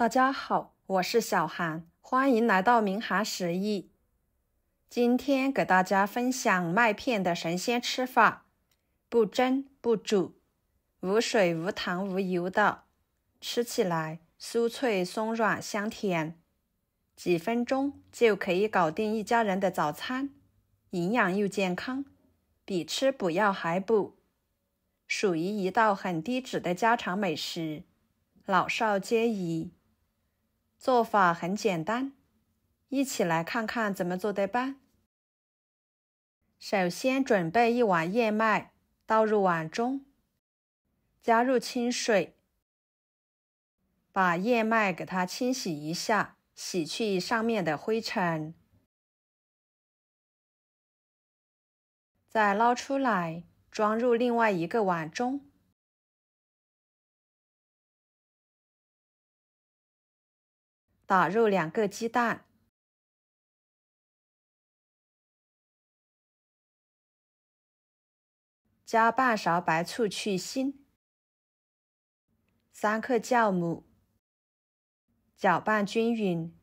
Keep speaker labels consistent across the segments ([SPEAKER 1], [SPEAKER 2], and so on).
[SPEAKER 1] 大家好，我是小韩，欢迎来到明涵食艺。今天给大家分享麦片的神仙吃法，不蒸不煮，无水无糖无油的，吃起来酥脆松软香甜，几分钟就可以搞定一家人的早餐，营养又健康，比吃补药还补，属于一道很低脂的家常美食，老少皆宜。做法很简单，一起来看看怎么做的吧。首先准备一碗燕麦，倒入碗中，加入清水，把燕麦给它清洗一下，洗去上面的灰尘，再捞出来，装入另外一个碗中。打入2个鸡蛋，加半勺白醋去腥，3克酵母，搅拌均匀。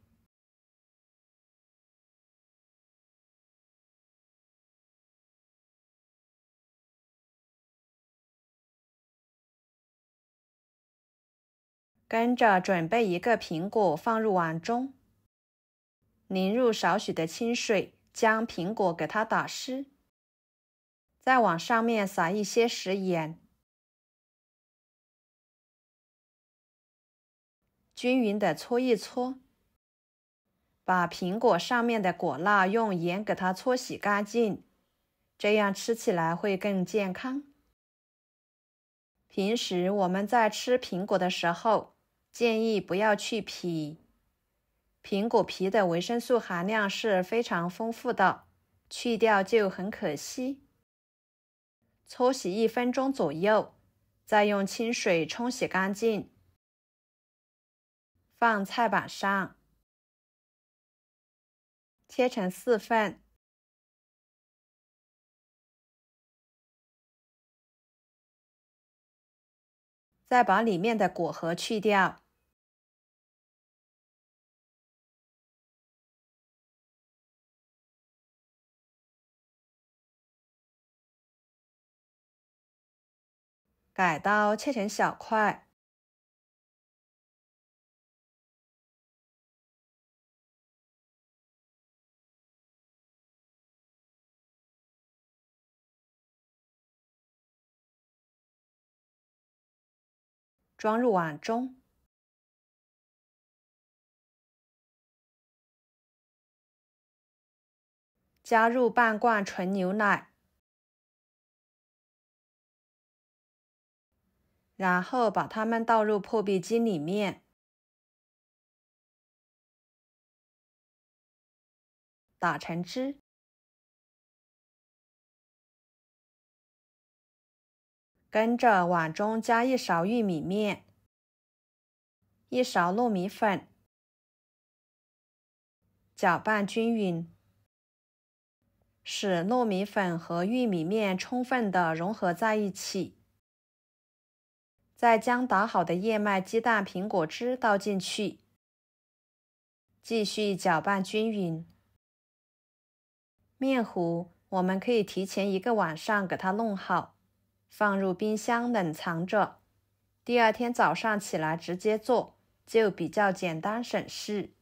[SPEAKER 1] 跟着准备一个苹果放入碗中，淋入少许的清水，将苹果给它打湿，再往上面撒一些食盐，均匀的搓一搓，把苹果上面的果蜡用盐给它搓洗干净，这样吃起来会更健康。平时我们在吃苹果的时候，建议不要去皮，苹果皮的维生素含量是非常丰富的，去掉就很可惜。搓洗1分钟左右，再用清水冲洗干净，放菜板上，切成4份，再把里面的果核去掉。改刀切成小块，装入碗中，加入半罐纯牛奶，然后把它们倒入破壁机里面，打成汁。跟着碗中加1勺玉米面，1勺糯米粉，搅拌均匀，使糯米粉和玉米面充分的融合在一起。再将打好的燕麦、鸡蛋、苹果汁倒进去，继续搅拌均匀。面糊我们可以提前1个晚上给它弄好，放入冰箱冷藏着，第2天早上起来直接做，就比较简单省事。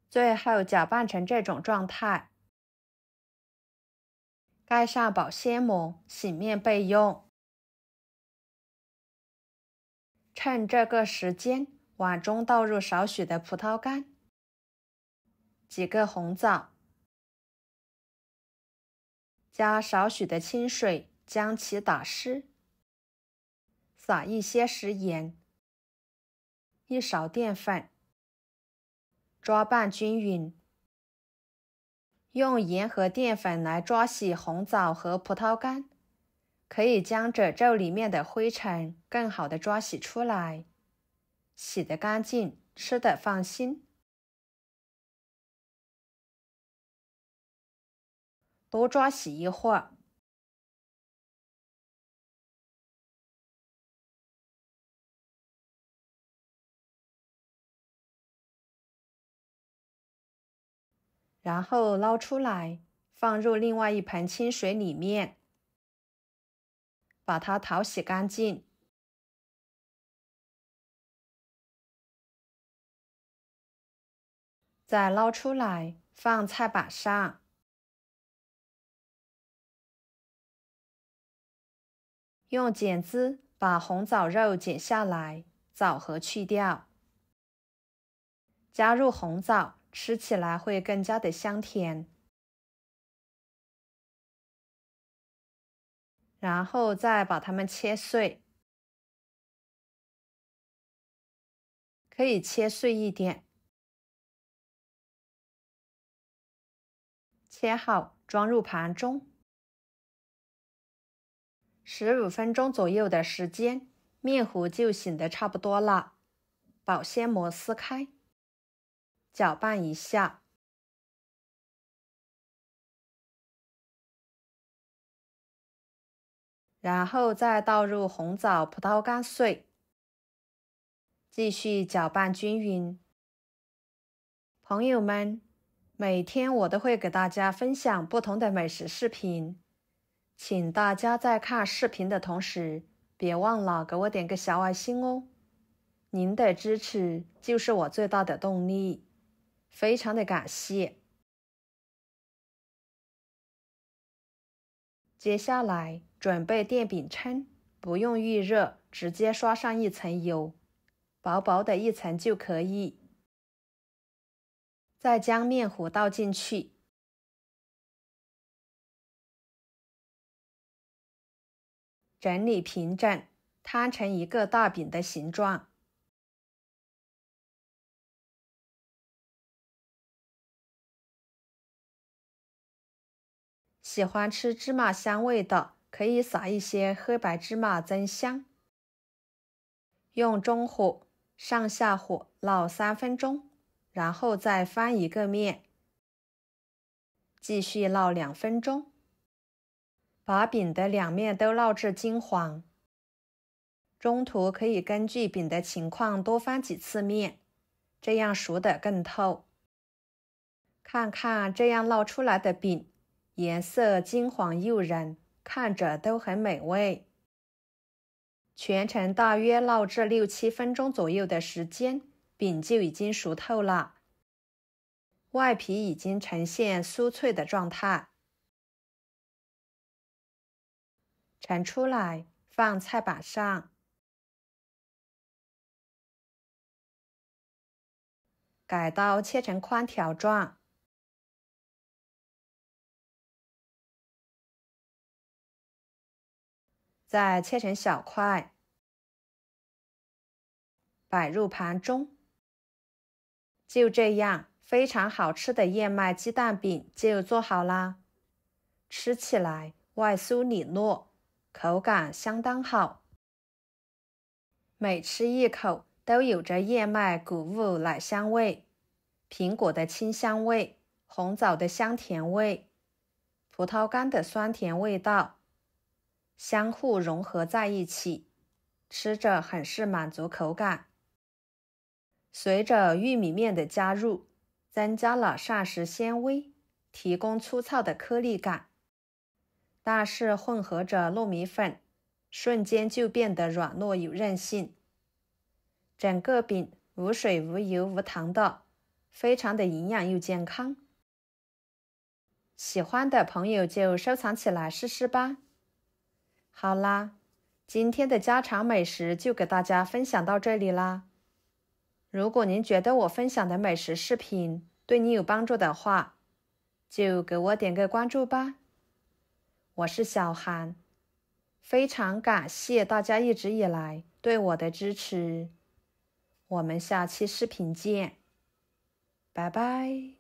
[SPEAKER 1] 最后搅拌成这种状态，盖上保鲜膜，醒面备用。趁这个时间，碗中倒入少许的葡萄干，几个红枣，加少许的清水将其打湿，撒一些食盐，1勺淀粉，抓拌均匀。用盐和淀粉来抓洗红枣和葡萄干，可以将褶皱里面的灰尘更好的抓洗出来，洗得干净，吃得放心。多抓洗一会儿，然后捞出来，放入另外一盆清水里面，把它淘洗干净。再捞出来，放菜板上，用剪子把红枣肉剪下来，枣核去掉。加入红枣，吃起来会更加的香甜。然后再把它们切碎，可以切碎一点。切好，装入盘中。15分钟左右的时间，面糊就醒得差不多了。保鲜膜撕开，搅拌一下。然后再倒入红枣、葡萄干碎，继续搅拌均匀。朋友们，每天我都会给大家分享不同的美食视频，请大家在看视频的同时，别忘了给我点个小爱心哦。您的支持就是我最大的动力，非常的感谢。接下来准备电饼铛，不用预热，直接刷上一层油，薄薄的一层就可以。再将面糊倒进去，整理平整，摊成一个大饼的形状。喜欢吃芝麻香味的，可以撒一些黑白芝麻增香。用中火上下火烙3分钟，然后再翻一个面，继续烙2分钟，把饼的两面都烙至金黄。中途可以根据饼的情况多翻几次面，这样熟得更透。看看这样烙出来的饼，颜色金黄诱人，看着都很美味。全程大约烙至6、7分钟左右的时间，饼就已经熟透了，外皮已经呈现酥脆的状态。盛出来，放菜板上，改刀切成宽条状。再切成小块，摆入盘中。就这样，非常好吃的燕麦鸡蛋饼就做好啦。吃起来外酥里糯，口感相当好。每吃一口都有着燕麦谷物奶香味、苹果的清香味、红枣的香甜味、葡萄干的酸甜味道，相互融合在一起，吃着很是满足口感。随着玉米面的加入，增加了膳食纤维，提供粗糙的颗粒感，但是混合着糯米粉，瞬间就变得软糯有韧性。整个饼无水无油无糖的，非常的营养又健康。喜欢的朋友就收藏起来试试吧。好啦，今天的家常美食就给大家分享到这里啦。如果您觉得我分享的美食视频对你有帮助的话，就给我点个关注吧。我是小韩，非常感谢大家一直以来对我的支持。我们下期视频见，拜拜。